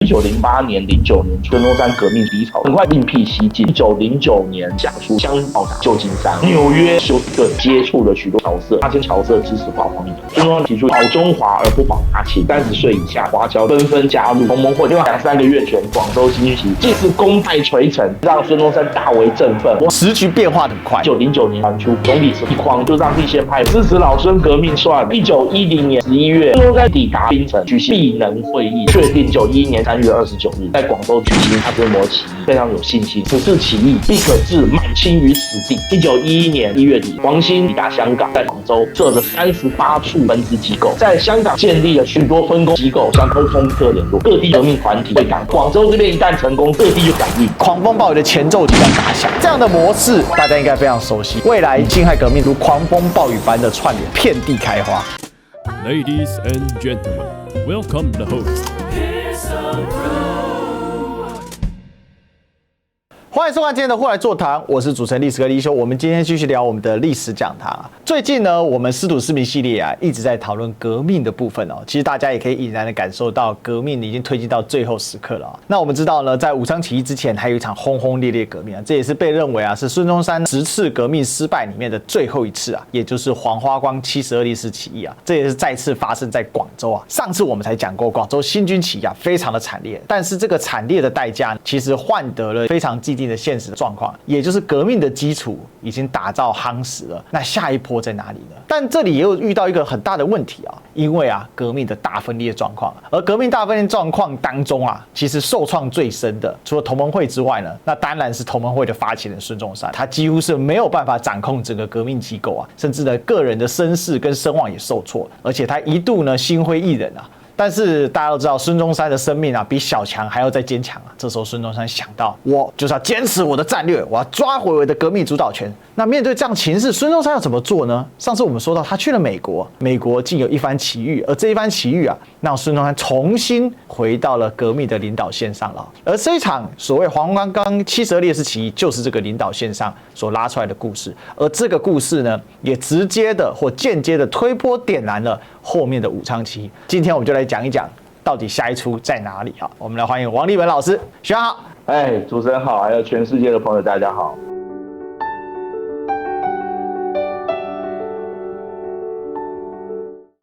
1908年、09年，孙中山革命低潮，很快另辟蹊径。1909年下出湘到达旧金山、纽约休斯顿，接触了许多侨社，发现侨社支持保皇党。孙中山提出保中华而不保大清，30岁以下华侨纷纷加入同盟会，就2-3个月前，广州新军起义既是功败垂成，让孙中山大为振奋。时局变化很快。1909年传出总理一匡就让立宪派支持老孙革命算了。1910年11月，孙中山抵达槟城，举行闭门会议，确定1911年3月29日在广州举行大规模起义，非常有信心。此次起义必可置满清于死地。1911年1月底，黄兴抵达香港，在广州设了38处分支机构，在香港建立了许多分工机构，相沟通各联络，各地革命团体会港。广州这边一旦成功，各地就响应，狂风暴雨的前奏即将打响。这样的模式大家应该非常熟悉，未来辛亥革命如狂风暴雨般的串联，遍地开花。Ladies and gentlemen, welcome the host. 欢迎收看今天的货来座谈，我是主持人历史哥李修。我们今天继续聊我们的历史讲堂啊。最近呢，我们师徒四民系列啊一直在讨论革命的部分哦。其实大家也可以隐然的感受到，革命已经推进到最后时刻了啊。那我们知道呢，在武昌起义之前，还有一场轰轰烈烈革命啊，这也是被认为啊是孙中山10次革命失败里面的最后一次啊，也就是黄花岗72烈士起义啊。这也是再次发生在广州啊。上次我们才讲过，广州新军起义啊非常的惨烈，但是这个惨烈的代价其实换得了非常既定的现实状况，也就是革命的基础已经打造夯实了。那下一波在哪里呢？但这里也有遇到一个很大的问题啊，因为啊革命的大分裂状况，而革命大分裂状况当中啊，其实受创最深的，除了同盟会之外呢，那当然是同盟会的发起人孙中山，他几乎是没有办法掌控整个革命机构啊，甚至呢个人的声势跟声望也受挫，而且他一度呢心灰意冷啊。但是大家都知道，孙中山的生命啊比小强还要再坚强啊。这时候孙中山想到，我就是要坚持我的战略，我要抓回我的革命主导权。那面对这样情势，孙中山要怎么做呢？上次我们说到，他去了美国，美国竟有一番奇遇，而这一番奇遇啊，让孙中山重新回到了革命的领导线上了。而这一场所谓黄花岗72烈士起义，就是这个领导线上所拉出来的故事。而这个故事呢，也直接的或间接的推波点燃了后面的武昌起义。今天我们就来讲一讲，到底下一出在哪里啊？我们来欢迎王立文老师，学长好。主持人好，还有全世界的朋友，大家好。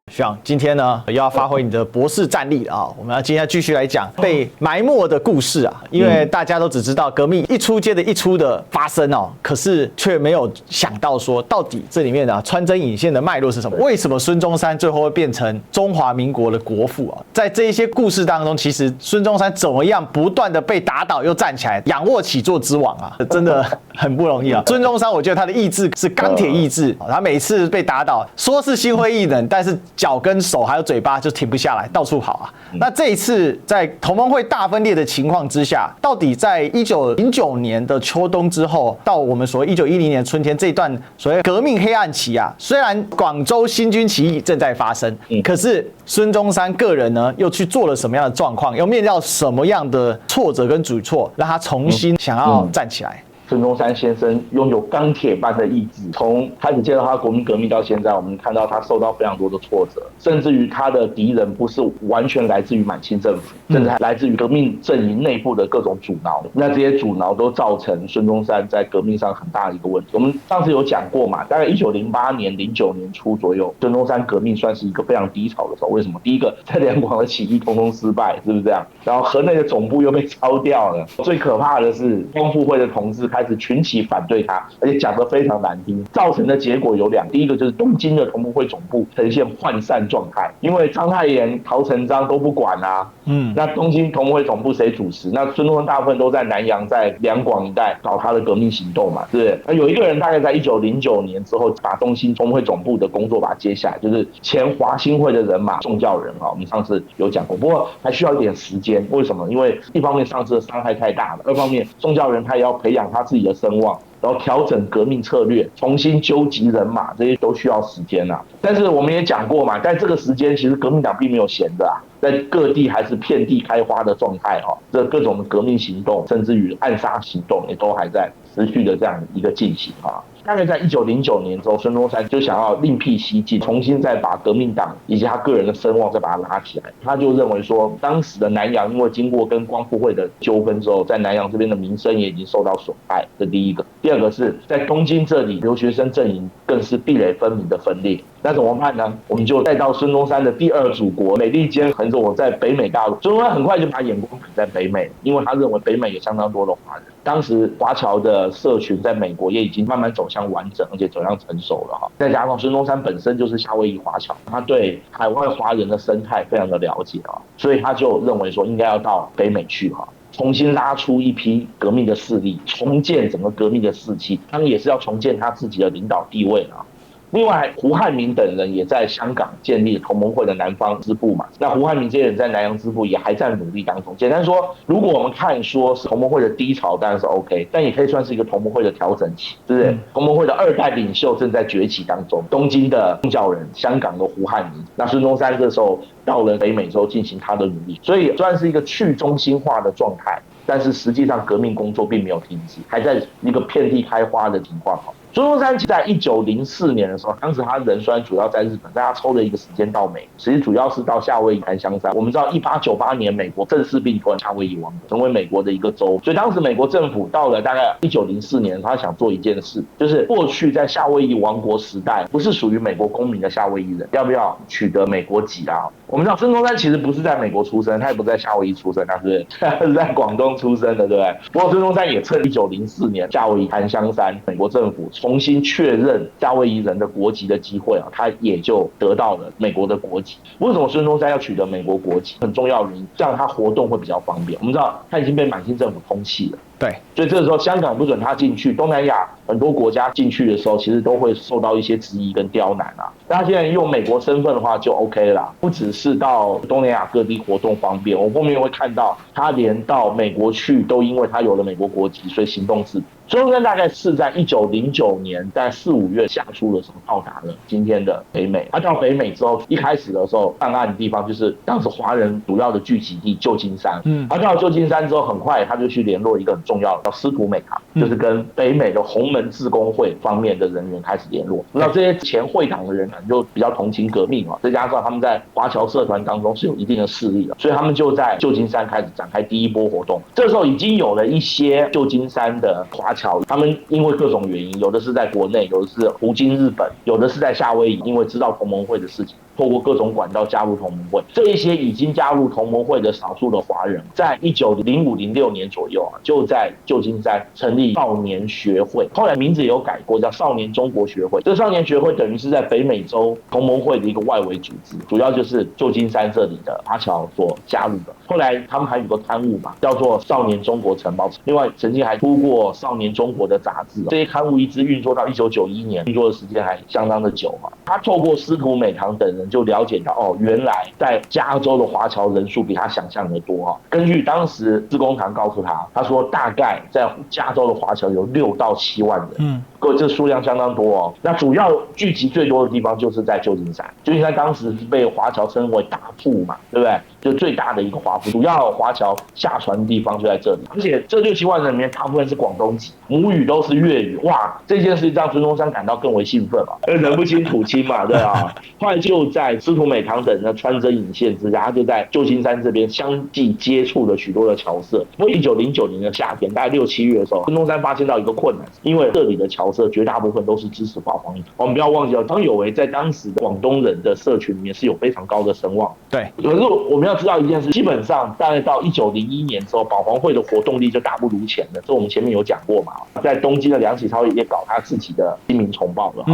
学长，今天呢又要发挥你的博士战力了啊！我们要今天继续来讲被埋没的故事啊，因为大家都只知道革命一出接着一出的发生哦，可是却没有想到说到底这里面啊穿针引线的脉络是什么？为什么孙中山最后会变成中华民国的国父啊？在这一些故事当中，其实孙中山怎么样不断的被打倒又站起来，仰卧起坐之王啊，真的很不容易啊！孙中山我觉得他的意志是钢铁意志，他每次被打倒，说是心灰意冷，但是脚跟手还有嘴巴就停不下来，到处跑啊。那这一次在同盟会大分裂的情况之下，到底在1909年的秋冬之后，到我们所谓1910年春天这一段所谓革命黑暗期啊，虽然广州新军起义正在发生，可是孙中山个人呢又去做了什么样的状况，又面临到什么样的挫折跟举措，让他重新想要站起来？孙中山先生拥有钢铁般的意志，从开始介绍他国民革命到现在，我们看到他受到非常多的挫折，甚至于他的敌人不是完全来自于满清政府，甚至还来自于革命阵营内部的各种阻挠。那这些阻挠都造成孙中山在革命上很大的一个问题。我们上次有讲过嘛，大概1908年、09年初左右，孙中山革命算是一个非常低潮的时候。为什么？第一个，在两广的起义通通失败，是不是这样？然后河内的总部又被抄掉了。最可怕的是，光复会的同志开始群起反对他，而且讲得非常难听，造成的结果有两个。第一个就是东京的同盟会总部呈现涣散状态，因为章太炎、陶成章都不管啊。那东京同盟会总部谁主持？那孙中山大部分都在南洋、在两广一带搞他的革命行动嘛，对不对？那有一个人大概在1909年之后，把东京同盟会总部的工作把它接下来，就是前华兴会的人马宋教仁啊。我们上次有讲过，不过还需要一点时间。为什么？因为一方面上次的伤害太大了，二方面宋教仁他也要培养他自己的声望，然后调整革命策略，重新纠集人马，这些都需要时间啊。但是我们也讲过嘛，在这个时间，其实革命党并没有闲着啊，在各地还是遍地开花的状态哈。这各种革命行动，甚至于暗杀行动，也都还在持续的这样一个进行啊。大概在1909年之后，孙中山就想要另辟蹊径，重新再把革命党以及他个人的声望再把它拉起来。他就认为说，当时的南洋因为经过跟光复会的纠纷之后，在南洋这边的名声也已经受到损害，这第一个。第二个是在东京这里，留学生阵营更是壁垒分明的分裂。那怎么办呢？我们就带到孙中山的第二祖国美利坚横着我在北美大陆。孙中山很快就把眼光放在北美，因为他认为北美有相当多的华人。当时华侨的社群在美国也已经慢慢走向完整，而且走向成熟了哈。再加上孙中山本身就是夏威夷华侨，他对海外华人的生态非常的了解啊，所以他就认为说应该要到北美去哈。重新拉出一批革命的势力，重建整个革命的士气，当然也是要重建他自己的领导地位啊。另外，胡汉民等人也在香港建立同盟会的南方支部嘛。那胡汉民这些人在南洋支部也还在努力当中。简单说，如果我们看说是同盟会的低潮，当然是 OK， 但也可以算是一个同盟会的调整期，对不对？同盟会的二代领袖正在崛起当中，东京的宗教人，香港的胡汉民。那孙中山这时候到了北美洲进行他的努力，所以算是一个去中心化的状态。但是实际上革命工作并没有停止，还在一个遍地开花的情况。孙中山在1904年的时候，当时他人虽然主要在日本，但他抽了一个时间到美国，其实主要是到夏威夷檀香山。我们知道1898年美国正式并吞夏威夷王国，成为美国的一个州，所以当时美国政府到了大概1904年，他想做一件事，就是过去在夏威夷王国时代不是属于美国公民的夏威夷人，要不要取得美国籍啊？我们知道孙中山其实不是在美国出生，他也不在夏威夷出生，他是在广东出生的，对不对？不过孙中山也趁1904年夏威夷檀香山美国政府重新确认夏威夷人的国籍的机会啊，他也就得到了美国的国籍。为什么孙中山要取得美国国籍？很重要的原因，这样他活动会比较方便。我们知道他已经被满清政府通缉了。对，所以这个时候香港不准他进去，东南亚很多国家进去的时候，其实都会受到一些质疑跟刁难啊。但他现在用美国身份的话就 OK 了，不只是到东南亚各地活动方便，我后面会看到他连到美国去都因为他有了美国国籍，所以行动自如。孙中山大概是在1909年在4、5月下初的时候到达了今天的北美。他到北美之后，一开始的时候上岸的地方就是当时华人主要的聚集地旧金山。他到了旧金山之后，很快他就去联络一个很重要的叫司徒美堂，就是跟北美的洪门自工会方面的人员开始联络。那这些前会党的人就比较同情革命嘛，再加上他们在华侨社团当中是有一定的势力的，所以他们就在旧金山开始展开第一波活动。这时候已经有了一些旧金山的华侨，他们因为各种原因，有的是在国内，有的是途经日本，有的是在夏威夷，因为知道同盟会的事情，透过各种管道加入同盟会。这一些已经加入同盟会的少数的华人，在1905、06年左右啊，就在旧金山成立少年学会，后来名字也有改过，叫少年中国学会。这个少年学会等于是在北美洲同盟会的一个外围组织，主要就是旧金山这里的华侨所加入的。后来他们还有个刊物嘛，叫做《少年中国晨报》，另外曾经还出过《少年中国》的杂志。这些刊物一直运作到1991年，运作的时间还相当的久嘛。他透过司徒美堂等人就了解到，哦，原来在加州的华侨人数比他想象的多啊。根据当时自工堂告诉他，他说大概在加州的华侨有6到7万人。各位，这数量相当多哦。那主要聚集最多的地方就是在旧金山。旧金山当时是被华侨称为大埠嘛，对不对？就最大的一个华埠，主要华侨下船的地方就在这里。而且这6、7万人里面，大部分是广东籍，母语都是粤语。哇，这件事让孙中山感到更为兴奋嘛，人不清土清嘛，对啊。后来就在司徒美堂等人穿针引线之下，他就在旧金山这边相继接触了许多的侨社。不过1909年的夏天，大概6、7月的时候，孙中山发现到一个困难，因为这里的侨社绝大部分都是支持保皇党。我们不要忘记了，张有为在当时的广东人的社群里面是有非常高的声望。对，可是我们要知道一件事，基本上大概到1901年之后，保皇会的活动力就大不如前了。这我们前面有讲过嘛，在东京的梁启超也搞他自己的新民重报了，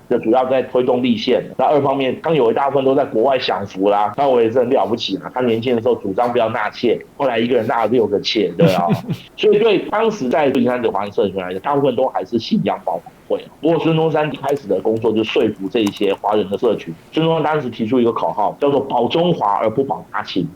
就主要在推动立宪。那二方面，张有为大部分都在国外享福啦，张有为是很了不起啦，他年轻的时候主张不要纳妾，后来一个人纳了6个妾，对啊。所以对当时在旧金山的华人社群来讲，大部分都还是信仰保皇会。不过孙中山一开始的工作就说服这些华人的社群。孙中山当时提出一个口号，叫做保中华而不保大清。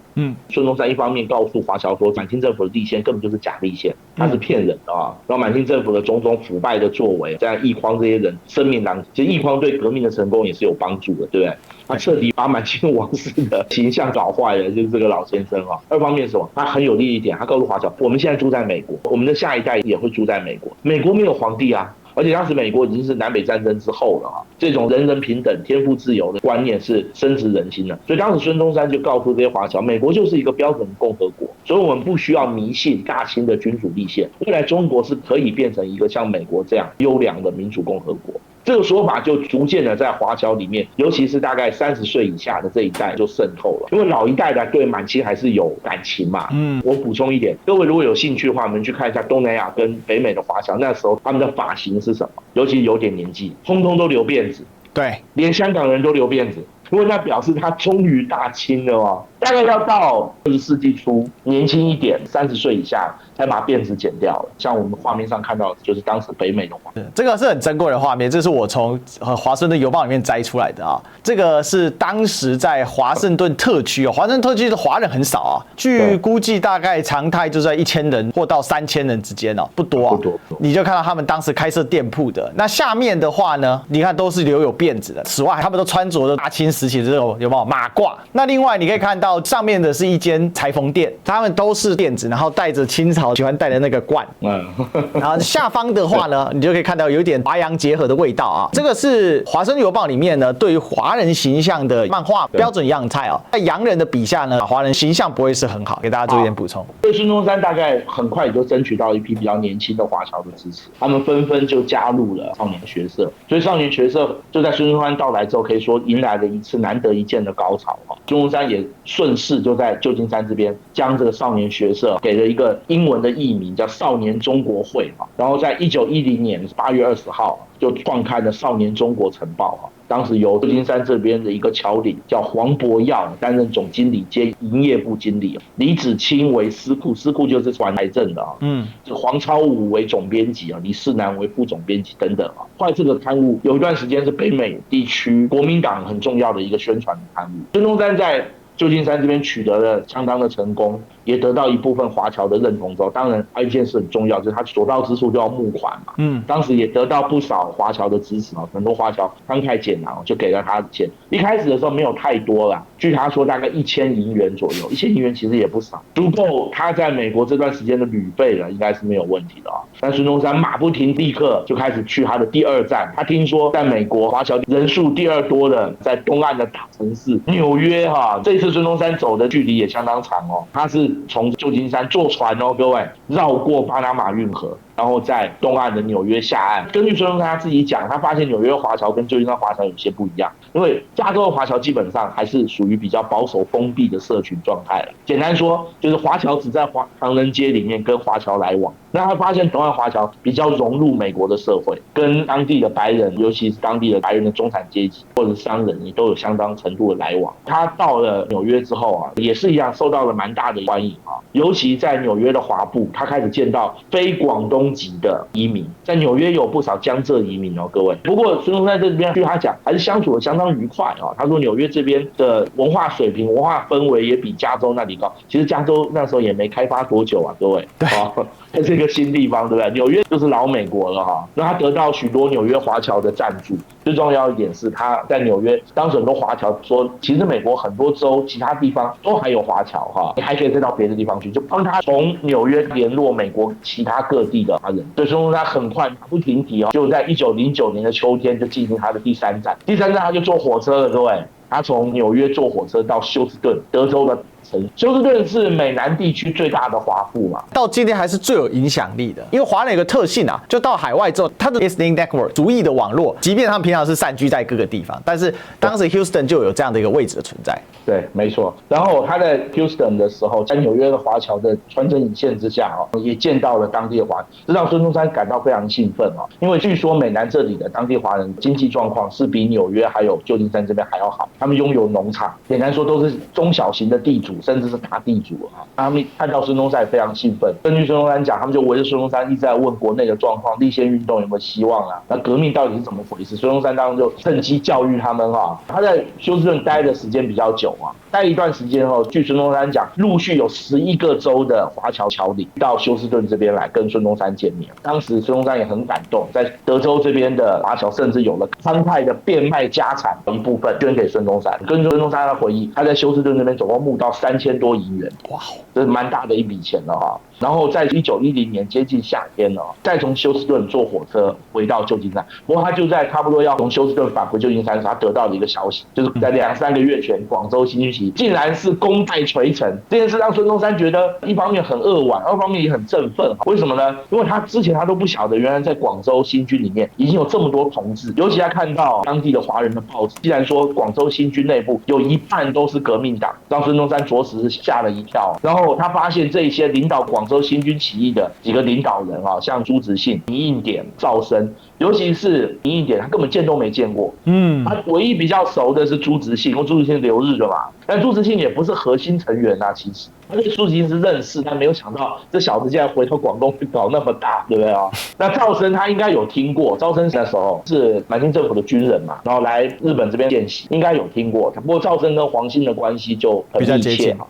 孙中山一方面告诉华侨说，满清政府的立宪根本就是假立宪，他是骗人的啊。然后满清政府的种种腐败的作为，在奕匡这些人生命当中，其实奕匡对革命的成功也是有帮助的，对不对？他彻底把满清王室的形象搞坏了，就是这个老先生啊。二方面是什么？他很有利一点，他告诉华侨，我们现在住在美国，我们的下一代也会住在美国，美国没有皇帝啊。而且当时美国已经是南北战争之后了这种人人平等、天赋自由的观念是深植人心的。所以当时孙中山就告诉这些华侨，美国就是一个标准的共和国，所以我们不需要迷信大清的君主立宪，未来中国是可以变成一个像美国这样优良的民主共和国。这个说法就逐渐的在华侨里面，尤其是大概30岁以下的这一代就渗透了，因为老一代的对满清还是有感情嘛。我补充一点，各位如果有兴趣的话，我们去看一下东南亚跟北美的华侨，那时候他们的发型是什么，尤其有点年纪，通通都留辫子，对，连香港人都留辫子，因为那表示他终于大清了哦。大概要到20世纪初，年轻一点，30岁以下才把辫子剪掉了。像我们画面上看到的，就是当时北美的画面。这个是很珍贵的画面，这是我从华盛顿邮报里面摘出来的啊。这个是当时在华盛顿特区华盛顿特区的华人很少啊，据估计大概常态就在1000人或到3000人之间不多啊。你就看到他们当时开设店铺的。那下面的话呢，你看都是留有辫子的。此外，他们都穿着的大清时期的这种有没有马褂？那另外你可以看到。上面的是一间裁缝店，他们都是辫子，然后戴着清朝喜欢戴的那个冠。然后下方的话呢，你就可以看到有一点华洋结合的味道啊。这个是《华盛顿邮报》里面呢对于华人形象的漫画标准样态在洋人的笔下呢，华人形象不会是很好，给大家做一点补充。所以孙中山大概很快也就争取到一批比较年轻的华侨的支持，他们纷纷就加入了少年学社，所以少年学社就在孙中山到来之后，可以说迎来了一次难得一见的高潮。孙中山也顺势就在旧金山这边将这个少年学社给了一个英文的译名，叫少年中国会。然后在1910年8月20号就创刊了《少年中国晨报》。当时由旧金山这边的一个侨领叫黄伯耀担任总经理兼营业部经理，李子清为司库，司库就是管财政的黄超武为总编辑李世南为副总编辑等等后来这个刊物有一段时间是北美地区国民党很重要的一个宣传的刊物。孙中山在旧金山这边取得了相当的成功，也得到一部分华侨的认同之后，当然还有一件事很重要，就是他所到之处就要募款嘛。当时也得到不少华侨的支持很多华侨慷慨解囊，就给了他钱。一开始的时候没有太多啦，据他说大概1000银元左右，1000银元其实也不少，足够他在美国这段时间的旅费了，应该是没有问题的但孙中山马不停，立刻就开始去他的第2站。他听说在美国华侨人数第2多的，在东岸的大城市纽约这次孙中山走的距离也相当长他是从旧金山坐船各位绕过巴拿马运河，然后在东岸的纽约下岸。根据孙中山他自己讲，他发现纽约华侨跟旧金山华侨有些不一样，因为加州的华侨基本上还是属于比较保守封闭的社群状态了。简单说，就是华侨只在唐人街里面跟华侨来往。那他发现东岸华侨比较融入美国的社会，跟当地的白人，尤其是当地的白人的中产阶级或者商人，也都有相当程度的来往。他到了纽约之后也是一样受到了蛮大的欢迎尤其在纽约的华埠，他开始见到非广东籍的移民，在纽约有不少江浙移民各位。不过孙中山这边据他讲，还是相处的相当愉快他说纽约这边的文化水平、文化氛围也比加州那里高。其实加州那时候也没开发多久各位。这是一个新地方，对不对？纽约就是老美国了那他得到许多纽约华侨的赞助，最重要一点是他在纽约，当时很多华侨说，其实美国很多州、其他地方都还有华侨你还可以再到别的地方去，就帮他从纽约联络美国其他各地的华人。所以孙中山很快马不停蹄就在1909年的秋天就进行他的第3站。第3站他就坐火车了，各位。他从纽约坐火车到休斯顿，德州的休斯顿是美南地区最大的华埠嘛，到今天还是最有影响力的。因为华人有个特性就到海外之后，他的 listening network 族裔的网络，即便他们平常是散居在各个地方，但是当时 Houston 就有这样的一个位置的存在。对，没错。然后他在 Houston 的时候，在纽约的华侨的穿针引线之下也见到了当地的华人，这让孙中山感到非常兴奋因为据说美南这里的当地华人经济状况是比纽约还有旧金山这边还要好，他们拥有农场，简单说都是中小型的地主，甚至是大地主他们看到孙中山也非常兴奋。根据孙中山讲，他们就围着孙中山一直在问国内的状况，立宪运动有没有希望那革命到底是怎么回事？孙中山当时就趁机教育他们他在休斯顿待的时间比较久待一段时间后，据孙中山讲，陆续有11个州的华侨侨领到休斯顿这边来跟孙中山见面。当时孙中山也很感动，在德州这边的华侨甚至有了慷慨的变卖家产一部分捐给孙中山。根据孙中山的回忆，他在休斯顿那边总共募到3000多亿元，哇，这是蛮大的一笔钱了哈。然后在1910年接近夏天了，再从休斯顿坐火车回到旧金山。不过他就在差不多要从休斯顿返回旧金山时，他得到了一个消息，就是在2-3个月前，广州新军起义竟然是功败垂成。这件事让孙中山觉得一方面很扼腕，二方面也很振奋。为什么呢？因为他之前他都不晓得，原来在广州新军里面已经有这么多同志，尤其他看到当地的华人的报纸，既然说广州新军内部有一半都是革命党，让孙中山着实吓了一跳。然后他发现这些领导广州新军起义的几个领导人啊，像朱执信、倪应典、赵生，尤其是倪应典，他根本见都没见过。他唯一比较熟的是朱执信，因为朱执信留日的嘛。但朱执信也不是核心成员啊，其实他对朱执信是认识，但没有想到这小子竟然回到广东去搞那么大，对不对啊？那赵生他应该有听过，赵生那时候是满清政府的军人嘛，然后来日本这边见习，应该有听过。不过赵生跟黄兴的关系就很密切嘛，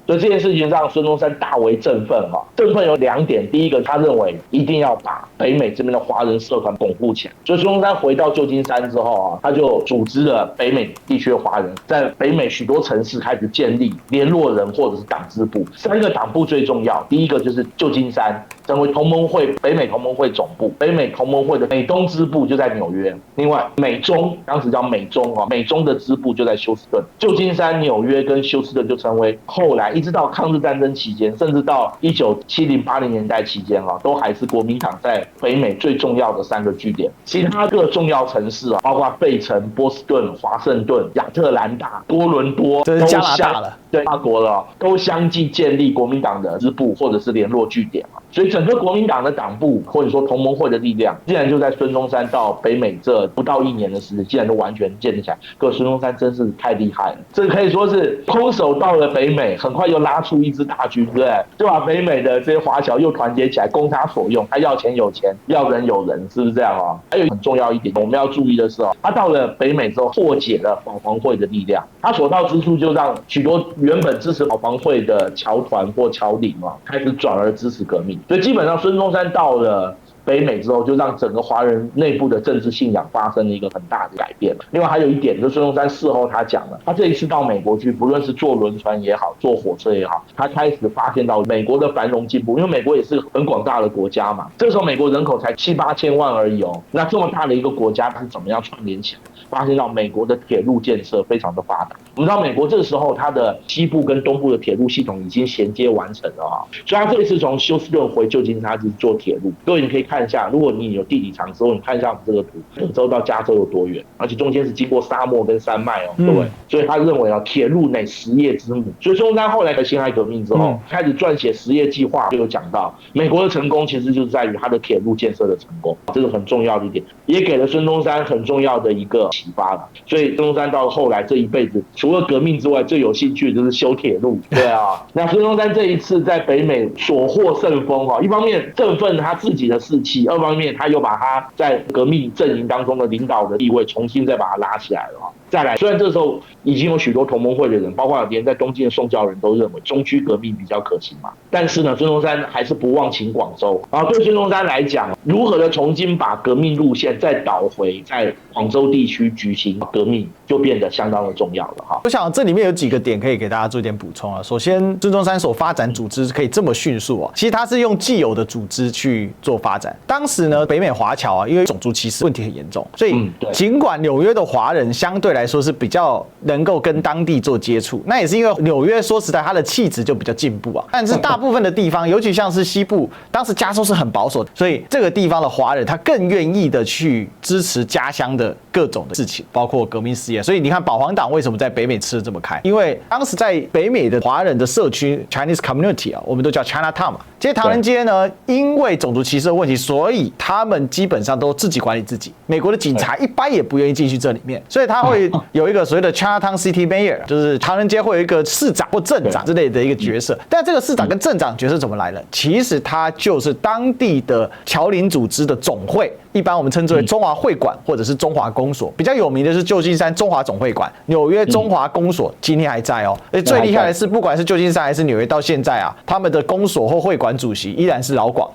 所以这件事情让孙中山大为振奋哈。振奋有2点，第一个他认为一定要把北美这边的华人社团巩固起来，所以孙中山回到旧金山之后啊，他就组织了北美地区的华人，在北美许多城市开始建立联络人或者是党支部。3个党部最重要，第一个就是旧金山，成为同盟会北美同盟会总部，北美同盟会的美东支部就在纽约。另外美中当时叫美中啊，美中的支部就在休斯顿。旧金山、纽约跟休斯顿就成为后来一直到抗日战争期间，甚至到1970、80年代期间啊，都还是国民党在北美最重要的3个据点。其他各重要城市啊，包括费城、波士顿、华盛顿、亚特兰大、多伦多，这是加拿大了，对，法国了，都相继建立国民党的支部或者是联络据点嘛。所以整个国民党的党部或者说同盟会的力量，竟然就在孙中山到北美这不到1年的时间，竟然都完全建立起来。各位，孙中山真是太厉害了，这可以说是空手到了北美，很快又拉出一支大军，对不对？就把北美的这些华侨又团结起来，供他所用。他要钱有钱，要人有人，是不是这样啊？还有很重要一点，我们要注意的是哦，他到了北美之后，破解了保皇会的力量。他所到之处，就让许多原本支持保皇会的侨团或侨领啊，开始转而支持革命。所以基本上，孙中山到了北美之后，就让整个华人内部的政治信仰发生了一个很大的改变。另外还有一点，就是孙中山事后他讲了，他这一次到美国去，不论是坐轮船也好，坐火车也好，他开始发现到美国的繁荣进步，因为美国也是很广大的国家嘛，这时候美国人口才7-8千万而已哦，那这么大的一个国家是怎么样串联起来？发现到美国的铁路建设非常的发达。我们知道美国这时候它的西部跟东部的铁路系统已经衔接完成了啊，所以他这次从休斯顿回旧金山去做铁路。各位你可以看一下，如果你有地理常识，你看一下我们这个图，德州到加州有多远，而且中间是经过沙漠跟山脉哦，各位。所以他认为啊，铁路乃实业之母。所以孙中山后来的辛亥革命之后，开始撰写实业计划，就有讲到美国的成功其实就是在于他的铁路建设的成功，这是很重要的一点，也给了孙中山很重要的一个启发了。所以孙中山到了后来这一辈子，除了革命之外，最有兴趣的就是修铁路。对啊，那孙中山这一次在北美所获甚丰啊，一方面振奋他自己的士气，二方面他又把他在革命阵营当中的领导的地位重新再把他拉起来了。再来，虽然这时候已经有许多同盟会的人，包括连在东京的宋教仁都认为中区革命比较可行嘛，但是呢，孙中山还是不忘请广州。然后对孙中山来讲，如何的重新把革命路线再导回在广州地区举行革命，就变得相当的重要了哈。我想这里面有几个点可以给大家做一点补充啊。首先，孙中山所发展组织可以这么迅速啊，其实他是用既有的组织去做发展。当时呢，北美华侨啊，因为种族歧视问题很严重，所以尽管纽约的华人相对来说是比较能够跟当地做接触，那也是因为纽约说实在它的气质就比较进步啊。但是大部分的地方，尤其像是西部，当时加州是很保守的，所以这个地方的华人他更愿意的去支持家乡的各种的事情，包括革命事业。所以你看保皇党为什么在北美吃得这么开？因为当时在北美的华人的社区 Chinese community 啊，我们都叫 Chinatown 嘛。这些唐人街呢，因为种族歧视的问题，所以他们基本上都自己管理自己。美国的警察一般也不愿意进去这里面，所以他会有一个所谓的 Chinatown City Mayor， 就是唐人街会有一个市长或镇长之类的一个角色。但这个市长跟镇长角色怎么来呢？其实他就是当地的侨领组织的总会，一般我们称之为中华会馆或者是中华公所。比较有名的是旧金山中华总会馆，纽约中华公所今天还在哦。最厉害的是，不管是旧金山还是纽约，到现在啊，他们的公所或会馆主席依然是老广，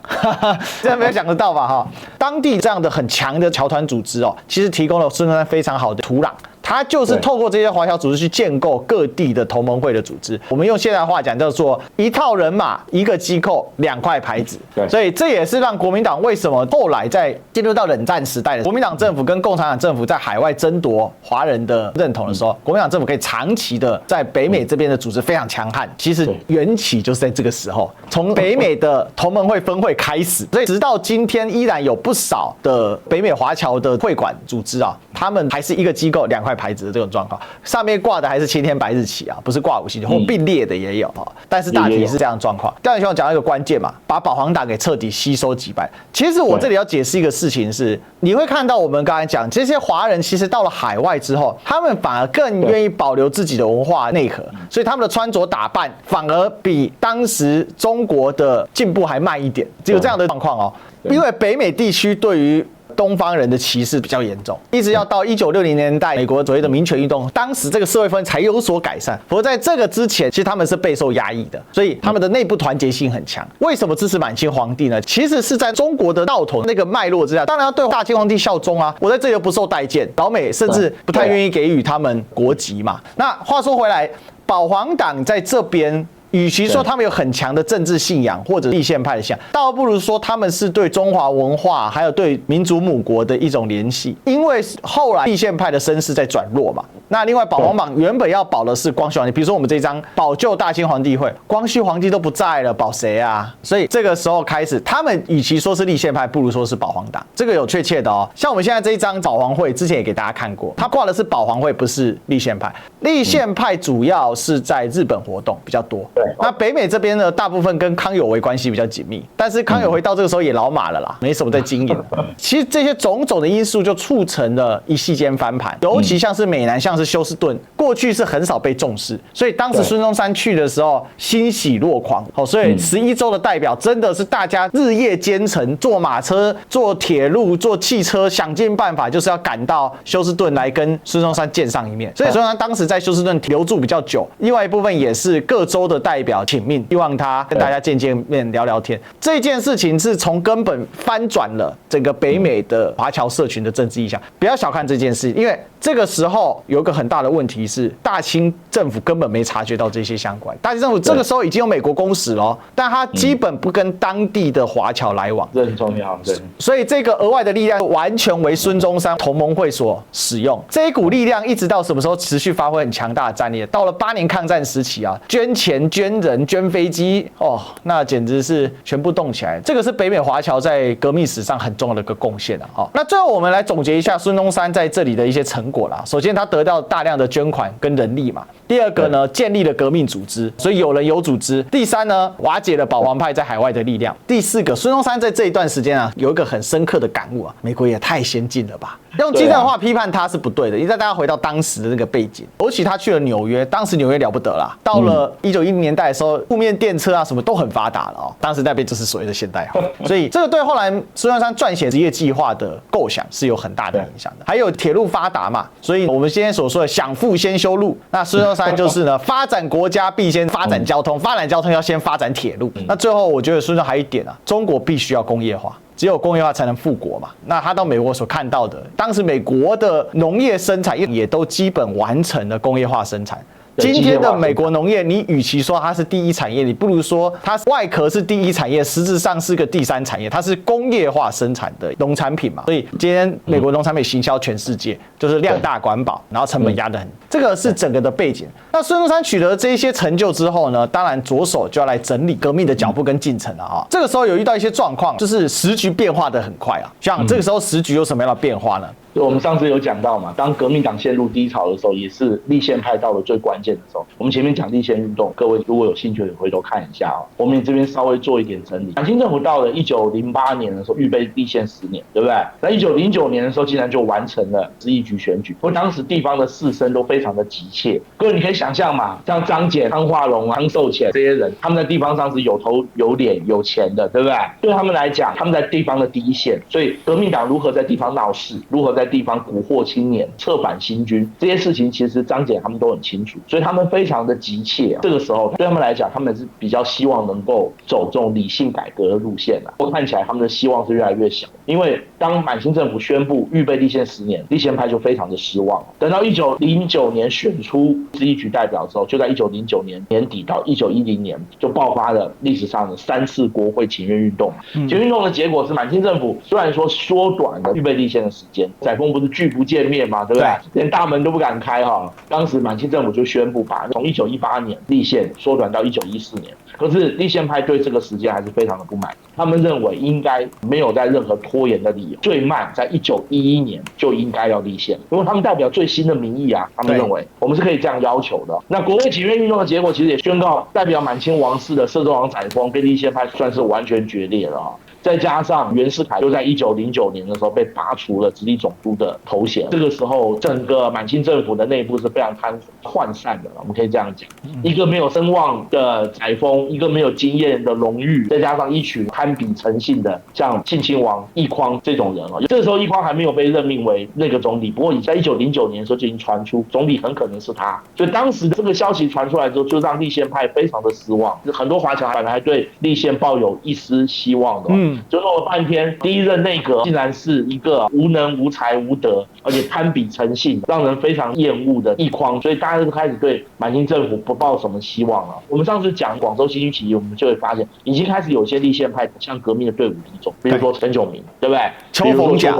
这样没有想得到吧？哈，当地这样的很强的侨团组织哦，其实提供了孙中山非常好的土壤。它就是透过这些华侨组织去建构各地的同盟会的组织。我们用现代话讲叫做一套人马、一个机构、2块牌子。所以这也是让国民党为什么后来在进入到冷战时代的国民党政府跟共产党政府在海外争夺华人的认同的时候，国民党政府可以长期的在北美这边的组织非常强悍。其实缘起就是在这个时候，从北美的同盟会分会开始，所以直到今天依然有不少的北美华侨的会馆组织啊，他们还是一个机构2块牌子的这种状况，上面挂的还是青天白日旗啊，不是挂5星旗，或并列的也有啊，但是大体是这样的状况。刚才兄讲到一个关键嘛，把保皇党给彻底吸收击败。其实我这里要解释一个事情是，你会看到我们刚才讲这些华人其实到了海外之后，他们反而更愿意保留自己的文化内核，所以他们的穿着打扮反而比当时中国的进步还慢一点，只有这样的状况哦。因为北美地区对于东方人的歧视比较严重，一直要到1960年代美国所谓的民权运动，当时这个社会氛围才有所改善。不过在这个之前，其实他们是备受压抑的，所以他们的内部团结性很强。为什么支持满清皇帝呢？其实是在中国的道统那个脉络之下，当然要对大清皇帝效忠啊。我在这里又不受待见，老美甚至不太愿意给予他们国籍嘛。那话说回来，保皇党在这边，与其说他们有很强的政治信仰或者立宪派的信仰，倒不如说他们是对中华文化还有对民族母国的一种联系。因为后来立宪派的声势在转弱嘛，那另外保皇党原本要保的是光绪皇帝，比如说我们这一张保救大清皇帝会，光绪皇帝都不在了，保谁啊？所以这个时候开始，他们与其说是立宪派，不如说是保皇党。这个有确切的哦，像我们现在这一张保皇会，之前也给大家看过，他挂的是保皇会，不是立宪派。立宪派主要是在日本活动比较多。那北美这边呢，大部分跟康有为关系比较紧密，但是康有为到这个时候也老马了啦，没什么在经营。其实这些种种的因素就促成了一夕间翻盘，尤其像是美南，像是休斯顿，过去是很少被重视，所以当时孙中山去的时候欣喜若狂。所以11州的代表真的是大家日夜兼程，坐马车、坐铁路、坐汽车，想尽办法就是要赶到休斯顿来跟孙中山见上一面。所以孙中山当时在休斯顿留住比较久，另外一部分也是各州的代表请命，希望他跟大家见见面聊聊天。这件事情是从根本翻转了整个北美的华侨社群的政治意向。不要小看这件事，因为这个时候有一个很大的问题是，大清政府根本没察觉到这些相关。大清政府这个时候已经有美国公使了，但他基本不跟当地的华侨来往，这很重要。对，所以这个额外的力量完全为孙中山同盟会所使用。这一股力量一直到什么时候持续发挥很强大的战力？到了8年抗战时期啊，捐钱、捐人、捐飞机，哦，那简直是全部动起来。这个是北美华侨在革命史上很重要的一个贡献啊。那最后我们来总结一下孙中山在这里的一些成果啦。首先，他得到大量的捐款跟人力嘛。第二个呢，建立了革命组织，所以有人有组织。第三呢，瓦解了保皇派在海外的力量。第四个，孙中山在这一段时间啊，有一个很深刻的感悟啊，美国也太先进了吧。用今天的话批判他是不对的，因为大家回到当时的那个背景，尤其他去了纽约，当时纽约了不得啦。到了1910年代的时候，路面电车啊什么都很发达了哦。当时那边就是所谓的现代化，所以这个对后来孙中山撰写职业计划的构想是有很大的影响的。还有铁路发达嘛，所以我们今天所说的想富先修路，那孙中山就是呢，发展国家必先发展交通，发展交通要先发展铁路。那最后我觉得孙中山还有一点啊，中国必须要工业化。只有工业化才能富国嘛。那他到美国所看到的，当时美国的农业生产也都基本完成了工业化生产。今天的美国农业，你与其说它是第一产业，你不如说它外壳是第一产业，实质上是个第三产业，它是工业化生产的农产品嘛。所以今天美国农产品行销全世界，就是量大管饱，然后成本压得很，这个是整个的背景。那孙中山取得这些成就之后呢，当然着手就要来整理革命的脚步跟进程了啊。这个时候有遇到一些状况，就是时局变化的很快啊。像这个时候时局有什么样的变化呢？我们上次有讲到嘛，当革命党陷入低潮的时候，也是立宪派到了最关键的时候。我们前面讲立宪运动，各位如果有兴趣，回头看一下哦。我们这边稍微做一点整理。满清政府到了1908年的时候，预备立宪10年，对不对？在1909年的时候，竟然就完成了市议局选举。不过当时地方的士绅都非常的急切，各位你可以想象嘛，像张謇、汤化龙、汤寿潜这些人，他们在地方上是有头有脸有钱的，对不对？对他们来讲，他们在地方的第一线，所以革命党如何在地方闹事，如何在在地方蛊惑青年、策反新军，这些事情其实张謇他们都很清楚，所以他们非常的急切。这个时候对他们来讲，他们是比较希望能够走这种理性改革的路线我看起来他们的希望是越来越小，因为当满清政府宣布预备立宪10年，立宪派就非常的失望。等到1909年选出咨议局代表之后，就在1909年年底到1910年就爆发了历史上的3次国会请愿运动。请愿运动的结果是满清政府虽然说缩短了预备立宪的时间，载沣不是拒不见面嘛，对不对？连大门都不敢开当时满清政府就宣布把从1918年立宪缩短到1914年。可是立宪派对这个时间还是非常的不满，他们认为应该没有在任何拖延的理由，最慢在1911年就应该要立宪，因为他们代表最新的民意他们认为我们是可以这样要求的。那国会请愿运动的结果其实也宣告，代表满清王室的摄政王载沣跟立宪派算是完全决裂了再加上袁世凯就在1909年的时候被拔除了直隶总督的头衔，这个时候整个满清政府的内部是非常涣散的，我们可以这样讲。一个没有声望的载沣，一个没有经验的隆裕，再加上一群堪比诚信的像庆亲王奕匡这种人这个时候奕匡还没有被任命为内阁总理，不过已在1909年的时候就已经传出总理很可能是他，所以当时这个消息传出来之后，就让立宪派非常的失望。很多华侨本来还对立宪抱有一丝希望的就弄了半天，第一任内阁竟然是一个无能无才无德，而且堪比诚信，让人非常厌恶的奕匡，所以大家就开始对满清政府不抱什么希望了。我们上次讲广州新区起义，我们就会发现已经开始有些立宪派向革命的队伍移走，比如说陈炯明，对不对？邱逢甲，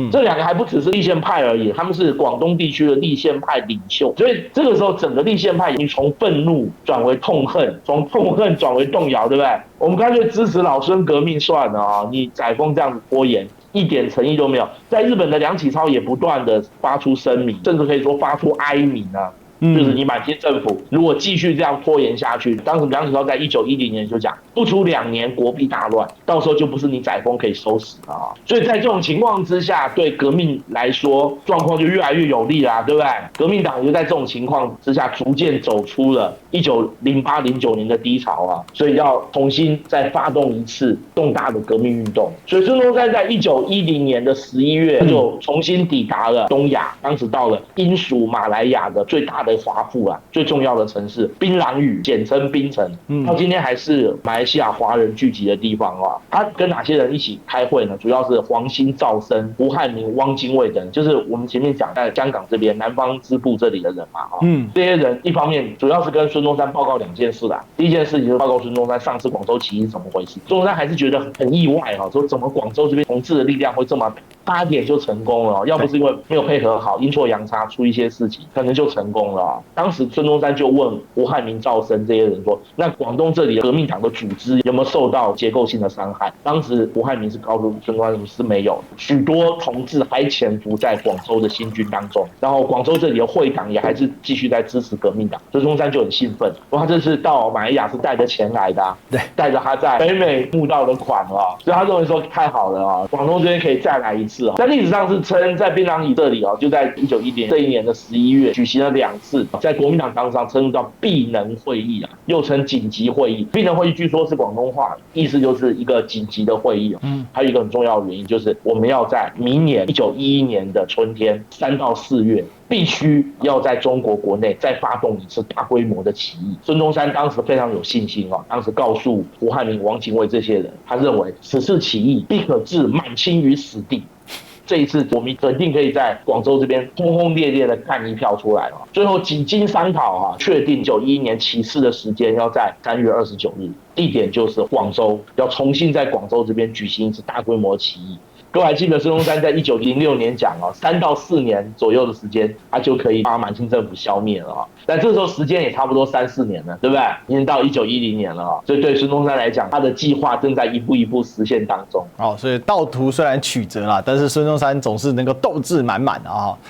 这两个还不只是立宪派而已，他们是广东地区的立宪派领袖，所以这个时候整个立宪派已经从愤怒转为痛恨，从痛恨转为动摇，对不对？我们干脆支持老孙革命算了你载沣这样子拖延，一点诚意都没有。在日本的梁启超也不断的发出声明，甚至可以说发出哀鸣就是你满清政府如果继续这样拖延下去，当时梁启超在1910年就讲，不出2年国必大乱，到时候就不是你载沣可以收拾所以在这种情况之下，对革命来说状况就越来越有利对不对？革命党就在这种情况之下逐渐走出了1908-09年的低潮所以要重新再发动一次重大的革命运动。所以孙中山在1910年的11月就重新抵达了东亚，当时到了英属马来亚的最大的华埠最重要的城市槟榔屿，简称槟城，到今天还是马来西亚华人聚集的地方他跟哪些人一起开会呢？主要是黄兴、赵生、胡汉民、汪精卫等，就是我们前面讲在香港这边南方支部这里的人嘛这些人一方面主要是跟孙中山报告2件事第一件事情就是报告孙中山上次广州起义是怎么回事。孙中山还是觉得很意外说怎么广州这边统治的力量会这么8点就成功了要不是因为没有配合好，阴错阳差出一些事情，可能就成功了当时孙中山就问胡汉民、赵生这些人说，那广东这里的革命党的组织有没有受到结构性的伤害？当时胡汉民是告诉孙中山是没有，许多同志还潜伏在广州的新军当中，然后广州这里的会党也还是继续在支持革命党，孙中山就很兴奋，他这次到马来亚是带着钱来的对，带着他在北美募到的款所以他认为说太好了广东这边可以再来一次在历史上是称在槟榔屿这里就在1910年这一年的11月举行了2次，在国民党当中称叫必能会议又称紧急会议。必能会议据说是广东话，意思就是一个紧急的会议还有一个很重要的原因就是我们要在明年1911年的春天3到4月必须要在中国国内再发动一次大规模的起义。孙中山当时非常有信心当时告诉胡汉民、汪精卫这些人，他认为此次起义必可置满清于死地。这一次我们肯定可以在广州这边轰轰烈烈的干一票出来最后几经商讨确定1911年起事的时间要在3月29日，地点就是广州，要重新在广州这边举行一次大规模起义。各位还记得孙中山在1906年讲3到4年左右的时间，他就可以把满清政府消灭了但这时候时间也差不多3、4年了，对不对？已经到1910年了所以对孙中山来讲，他的计划正在一步一步实现当中所以道途虽然曲折啦，但是孙中山总是能够斗志满满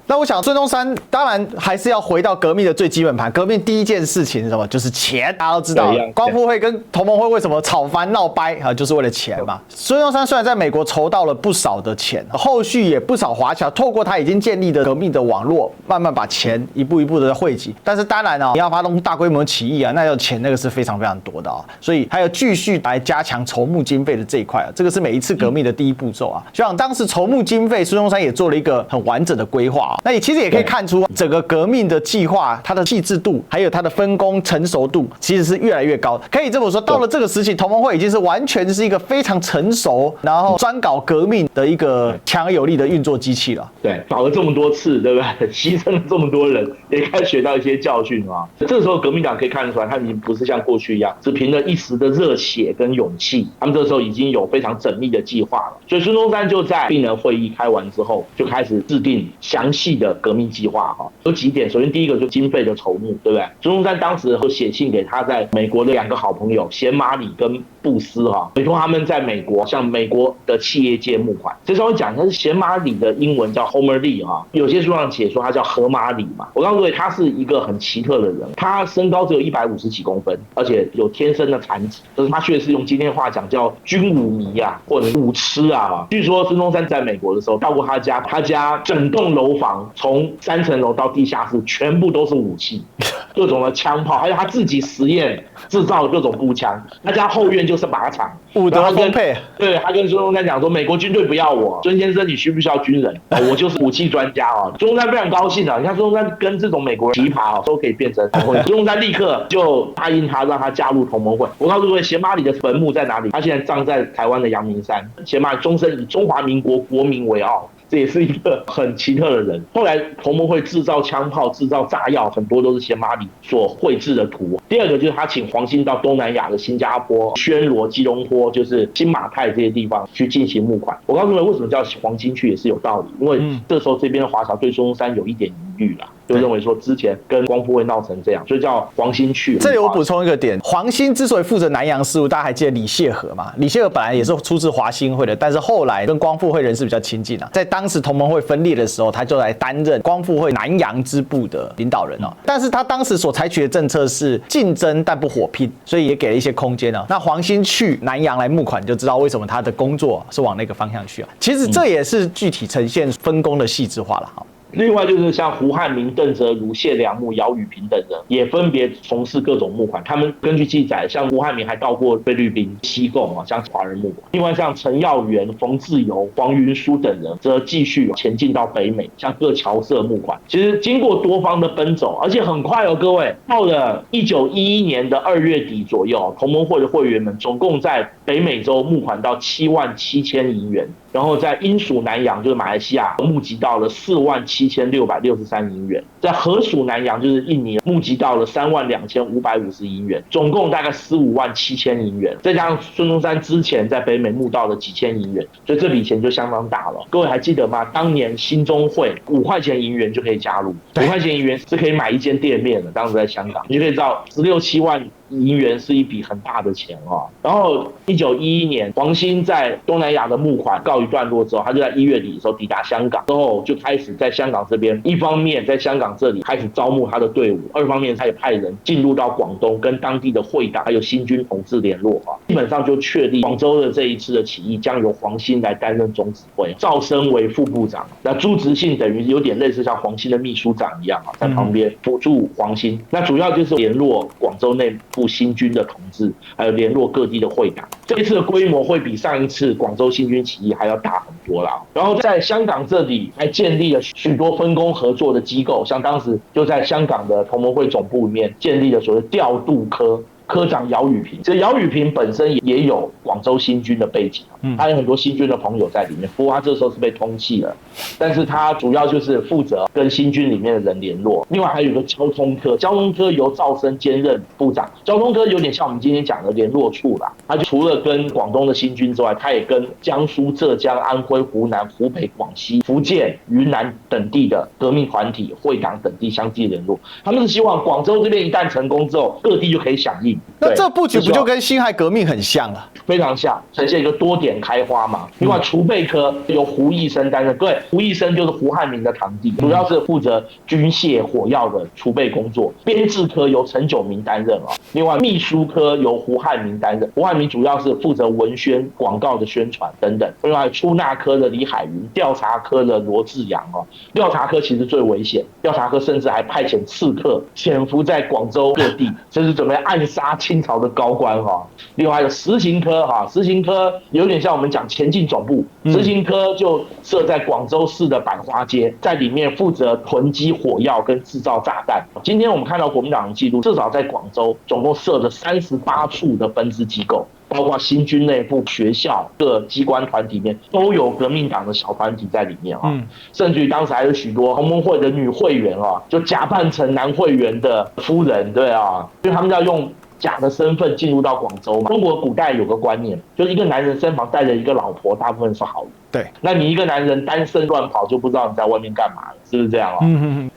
那我想孙中山当然还是要回到革命的最基本盘，革命第一件事情是什么？就是钱。大家都知道光复会跟同盟会为什么吵翻闹掰就是为了钱嘛。孙中山虽然在美国筹到了不少少的钱，后续也不少华侨透过他已经建立的革命的网络，慢慢把钱一步一步的汇集。但是当然你要发动大规模起义啊，那要钱那个是非常非常多的所以还有继续来加强筹募经费的这一块这个是每一次革命的第一步骤就像当时筹募经费，孙中山也做了一个很完整的规划那也其实也可以看出整个革命的计划，它的细致度还有它的分工成熟度，其实是越来越高。可以这么说，到了这个时期，同盟会已经是完全是一个非常成熟，然后专搞革命的一个强而有力的运作机器了。对，搞了这么多次，对不对？牺牲了这么多人，也该学到一些教训这个时候，革命党可以看得出来，他们已经不是像过去一样，只凭着一时的热血跟勇气，他们这时候已经有非常缜密的计划了。所以孙中山就在病人会议开完之后，就开始制定详细的革命计划有几点。首先第一个就经费的筹募，对不对？孙中山当时会写信给他在美国的2个好朋友贤马里跟布斯委托他们在美国向美国的企业界募款。这时候讲，他是贤马里的英文叫 Homer Lee 有些书上写说他叫河马里嘛。我告诉各位，他是一个很奇特的人，他身高只有150几公分，而且有天生的残疾，可是他却是用今天话讲叫军武迷或者武痴据说孙中山在美国的时候到过他家整栋楼房从3层楼到地下室全部都是武器，各种的枪炮，还有他自己实验制造各种步枪。他家后院就是靶场，武德丰沛。对，他跟孙中山讲说，美国军队不要我，孙先生你需不需要军人？我就是武器专家孙中山非常高兴你看孙中山跟这种美国人奇葩都可以变成同盟会，孙中山立刻就答应他，让他加入同盟会。我告诉各位，贤马里的坟墓在哪里？他现在葬在台湾的阳明山。贤马里终身以中华民国国民为傲。这也是一个很奇特的人。后来同盟会制造枪炮、制造炸药，很多都是贤马里所绘制的图。第二个就是他请黄兴到东南亚的新加坡、暹罗、吉隆坡，就是新马泰这些地方去进行募款。我告诉你们，为什么叫黄兴去也是有道理，因为这时候这边的华侨对孙中山有一点疑虑啦。就认为说之前跟光复会闹成这样，所以叫黄兴去。这里我补充一个点，黄兴之所以负责南洋事务，大家还记得李谢和嘛？李谢和本来也是出自华兴会的，但是后来跟光复会人士比较亲近在当时同盟会分裂的时候，他就来担任光复会南洋支部的领导人但是他当时所采取的政策是竞争但不火拼，所以也给了一些空间那黄兴去南洋来募款，就知道为什么他的工作是往那个方向去其实这也是具体呈现分工的细致化了另外就是像胡汉民、邓泽如、谢良木、姚雨萍等人，也分别从事各种募款。他们根据记载，像胡汉民还到过菲律宾、西贡向华人募款。另外像陈耀元、冯自由、黄云书等人，则继续前进到北美，向各侨社募款。其实经过多方的奔走，而且很快各位，到了1911年的2月底左右，同盟会的会员们总共在北美洲募款到77000银元。然后在英属南洋，就是马来西亚，募集到了47663银元；在荷属南洋，就是印尼，募集到了32550银元，总共大概157000银元。再加上孙中山之前在北美募到了几千银元，所以这笔钱就相当大了。各位还记得吗？当年兴中会5块钱银元就可以加入，5块钱银元是可以买一间店面的。当时在香港，你就可以知道16-17万银元是一笔很大的钱然后1911年，黄兴在东南亚的募款告一段落之后，他就在1月底的时候抵达香港，之后就开始在香港这边，一方面在香港这里开始招募他的队伍，二方面他也派人进入到广东，跟当地的会党还有新军同志联络基本上就确立广州的这一次的起义将由黄兴来担任总指挥，赵升为副部长，那朱执信等于有点类似像黄兴的秘书长一样在旁边辅助黄兴。那主要就是联络广州内部新军的同志，还有联络各地的会党。这一次的规模会比上一次广州新军起义还要大很多啦。然后在香港这里还建立了许多分工合作的机构，像当时就在香港的同盟会总部里面建立了所谓调度科。科长姚雨萍，这姚雨萍本身也有广州新军的背景，他有很多新军的朋友在里面。不过他这时候是被通缉了，但是他主要就是负责跟新军里面的人联络。另外还有一个交通科，交通科由赵升兼任部长。交通科有点像我们今天讲的联络处啦，他就除了跟广东的新军之外，他也跟江苏、浙江、安徽、湖南、湖北、广西、福建、云南等地的革命团体、会党等地相继联络。他们是希望广州这边一旦成功之后，各地就可以响应。那这布局不就跟辛亥革命很像了？非常像，呈现一个多点开花嘛。另外，储备科由胡义生担任，对，胡义生就是胡汉民的堂弟，主要是负责军械火药的储备工作。编制科由陈炯明担任啊。另外，秘书科由胡汉民担任，胡汉民主要是负责文宣、广告的宣传等等。另外，出纳科的李海云，调查科的罗志阳啊。调查科其实最危险，调查科甚至还派遣刺客潜伏在广州各地，这是准备暗杀清朝的高官哈。另外，还有实行科哈，实行科有点像我们讲前进总部，实行科就设在广州市的百花街，在里面负责囤积火药跟制造炸弹。今天我们看到国民党的记录，至少在广州总共设了38处的分支机构。包括新军内部、学校、各机关团体里面都有革命党的小团体在里面啊，甚至于当时还有许多同盟会的女会员啊，就假扮成男会员的夫人，对啊，因为他们要用假的身份进入到广州嘛。中国古代有个观念，就是一个男人身旁带着一个老婆，大部分是好人。对，那你一个男人单身乱跑，就不知道你在外面干嘛了，是不是这样啊？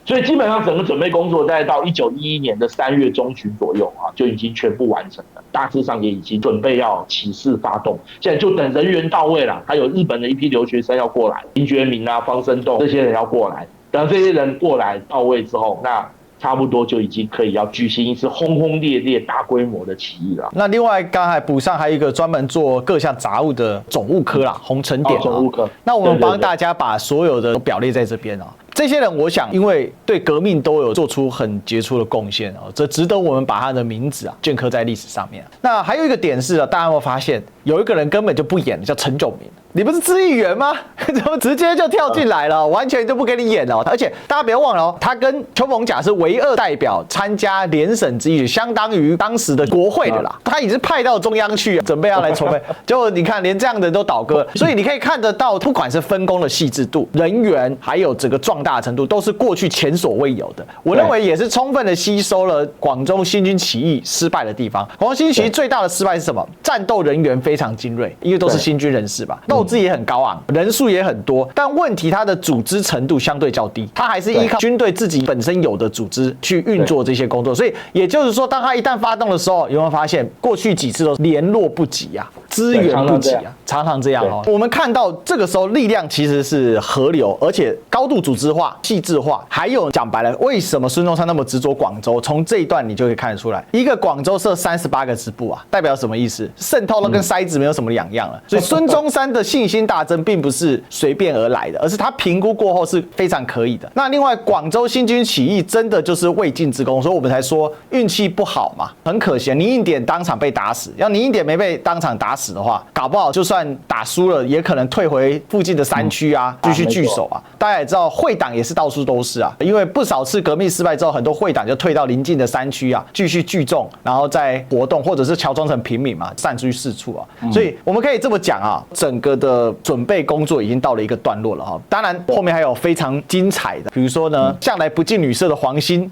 所以基本上整个准备工作，大概到1911年的3月中旬左右啊，就已经全部完成了，大致上也已经准备要起事发动。现在就等人员到位了，还有日本的一批留学生要过来，林觉民啊、方生栋这些人要过来。等这些人过来到位之后，那差不多就已经可以要举行一次轰轰烈烈、大规模的起义了。那另外刚才补上还有一个专门做各项杂物的总务科啦，洪承典。总务科。那我们帮大家把所有的都表列在这边啊。这些人，我想，因为对革命都有做出很杰出的贡献哦，这值得我们把他的名字啊镌刻在历史上面。那还有一个点是啊，大家有没有发现，有一个人根本就不演了，叫陈炯明。你不是知议员吗？怎么直接就跳进来了？完全就不给你演了。而且大家不要忘了哦，他跟邱逢甲是唯二代表参加联审之议，相当于当时的国会的啦。他已经派到中央去，准备要来筹备。结果你看，连这样的人都倒戈，所以你可以看得到，不管是分工的细致度、人员，还有整个壮大程度，都是过去前所未有的。我认为也是充分的吸收了广州新军起义失败的地方。广州新军起义最大的失败是什么？战斗人员非常精锐，因为都是新军人士吧。斗志也很高昂，人数也很多，但问题它的组织程度相对较低，它还是依靠军队自己本身有的组织去运作这些工作。所以也就是说，当他一旦发动的时候，有没有发现过去几次都联络不及啊，资源不及啊，常常这样哦。我们看到这个时候力量其实是河流，而且高度组织化、细致化。还有讲白了，为什么孙中山那么执着广州？从这一段你就可以看得出来，一个广州设38个支部啊，代表什么意思？渗透了跟筛子没有什么两样了。所以孙中山的信心大增，并不是随便而来的，而是他评估过后是非常可以的。那另外，广州新军起义真的就是未尽之功，所以我们才说运气不好嘛，很可惜，倪应典当场被打死。要倪应典没被当场打死的话，搞不好就算打输了，也可能退回附近的山区啊，继续据守啊。大家也知道，会党也是到处都是啊，因为不少次革命失败之后，很多会党就退到邻近的山区啊，继续聚众，然后再活动，或者是乔装成平民嘛，散出去四处啊。所以我们可以这么讲啊，整个的准备工作已经到了一个段落了哈。当然后面还有非常精彩的，比如说呢，向来不近女色的黄兴，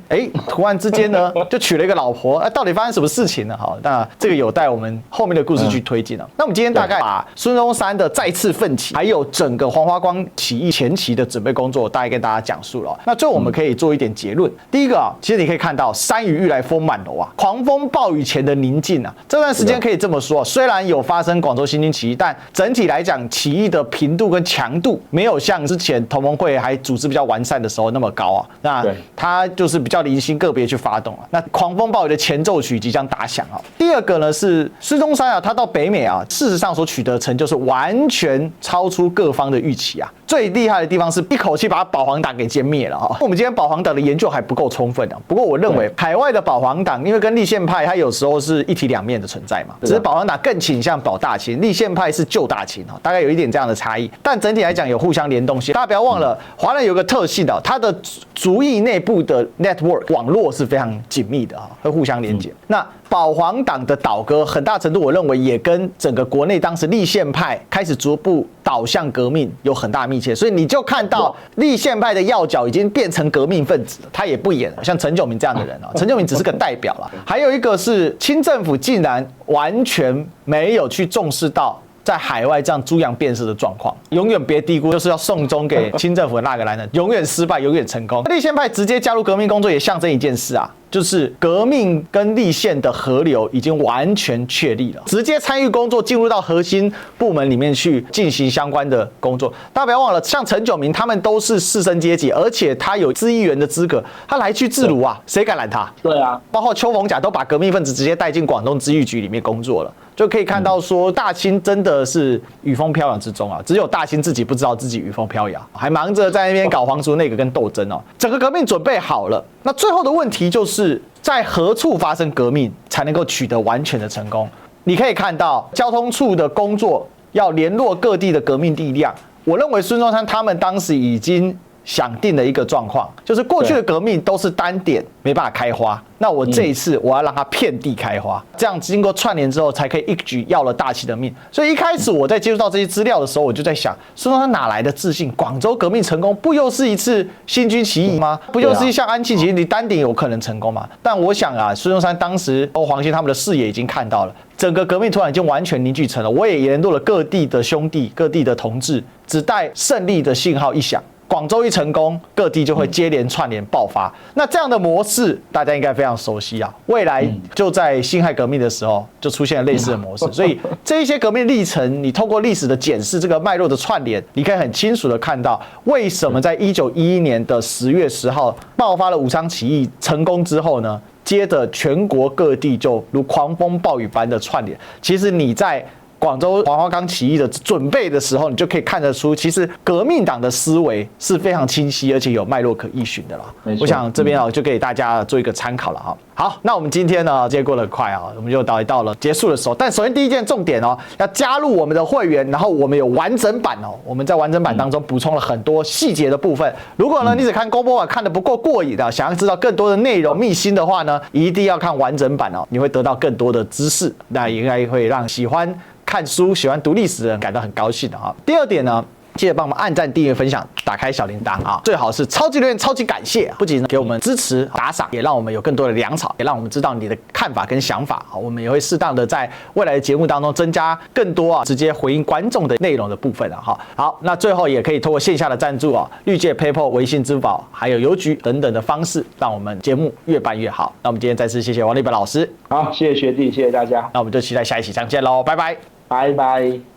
突然之间呢就娶了一个老婆，到底发生什么事情呢？好，那这个有待我们后面的故事去推进了。那我们今天大概把孙中山的再次奋起，还有整个黄花岗起义前期的准备工作，大概跟大家讲述了。那最后我们可以做一点结论。第一个啊，其实你可以看到山雨欲来风满楼啊，狂风暴雨前的宁静啊，这段时间可以这么说，虽然有发生广州新军起义，但整体来讲，起义的频度跟强度没有像之前同盟会还组织比较完善的时候那么高啊。那它就是比较零星个别去发动啊。那狂风暴雨的前奏曲即将打响啊。第二个呢是孙中山啊，他到北美啊，事实上所取得的成就是完全超出各方的预期啊。最厉害的地方是一口气把保皇党给歼灭了啊。我们今天保皇党的研究还不够充分啊。不过我认为海外的保皇党，因为跟立宪派它有时候是一体两面的存在嘛，只是保皇党更倾向保大清，立宪派是救大清啊，大概有一点这样的差异。但整体来讲有互相联动性。大家不要忘了，华人有个特性啊，它的族裔内部的 network 网络是非常紧密的啊，会互相连接。那保皇党的倒戈，很大程度我认为也跟整个国内当时立宪派开始逐步导向革命有很大密切，所以你就看到立宪派的要角已经变成革命分子了，他也不演了，像陈炯明这样的人啊，陈炯明只是个代表了。还有一个是清政府竟然完全没有去重视到在海外这样猪羊变色的状况，永远别低估，就是要送终给清政府的那个男人，永远失败，永远成功。立宪派直接加入革命工作，也象征一件事啊。就是革命跟立宪的河流已经完全确立了，直接参与工作，进入到核心部门里面去进行相关的工作。大家不要忘了，像陈炯明他们都是士绅阶级，而且他有资议员的资格，他来去自如啊，谁敢拦他？对啊，包括邱逢甲都把革命分子直接带进广东资议局里面工作了。就可以看到说，大清真的是雨风飘扬之中啊，只有大清自己不知道自己雨风飘扬，还忙着在那边搞皇族内阁跟斗争哦。整个革命准备好了，那最后的问题就是在何处发生革命才能够取得完全的成功？你可以看到交通处的工作要联络各地的革命力量，我认为孙中山他们当时已经想定的一个状况，就是过去的革命都是单点没办法开花，那我这一次我要让它遍地开花，这样经过串联之后才可以一举要了大清的命。所以一开始我在接触到这些资料的时候，我就在想，孙中山哪来的自信？广州革命成功不又是一次新军起义吗？不又是像安庆起义，你单点有可能成功吗？但我想啊，孙中山当时黄兴他们的视野已经看到了，整个革命突然已经完全凝聚成了。我也联络了各地的兄弟、各地的同志，只待胜利的信号一响。广州一成功，各地就会接连串联爆发。那这样的模式，大家应该非常熟悉啊。未来就在辛亥革命的时候，就出现了类似的模式。所以这一些革命历程，你透过历史的检视，这个脉络的串联，你可以很清楚的看到，为什么在1911年的10月10号爆发了武昌起义成功之后呢，接着全国各地就如狂风暴雨般的串联。其实你在广州黄花岗起义的准备的时候，你就可以看得出，其实革命党的思维是非常清晰，而且有脉络可依循的啦。我想这边就给大家做一个参考了哈。好，那我们今天呢，今天过得快啊，我们就到了结束的时候。但首先第一件重点哦，要加入我们的会员，然后我们有完整版哦，我们在完整版当中补充了很多细节的部分。如果呢你只看公播版看得不够过瘾的，想要知道更多的内容秘辛的话呢，一定要看完整版哦，你会得到更多的知识，那应该会让喜欢看书、喜欢读历史的人感到很高兴的哈。第二点呢，记得帮我们按赞、订阅、分享，打开小铃铛啊！最好是超级留言、超级感谢，不仅给我们支持打赏，也让我们有更多的粮草，也让我们知道你的看法跟想法。好，我们也会适当的在未来的节目当中增加更多直接回应观众的内容的部分啊！好，那最后也可以透过线下的赞助啊，绿界、PayPal、微信、支付宝，还有邮局等等的方式，让我们节目越办越好。那我们今天再次谢谢王立本老师，好，谢谢学弟，谢谢大家，那我们就期待下一期相见喽，拜拜，拜拜。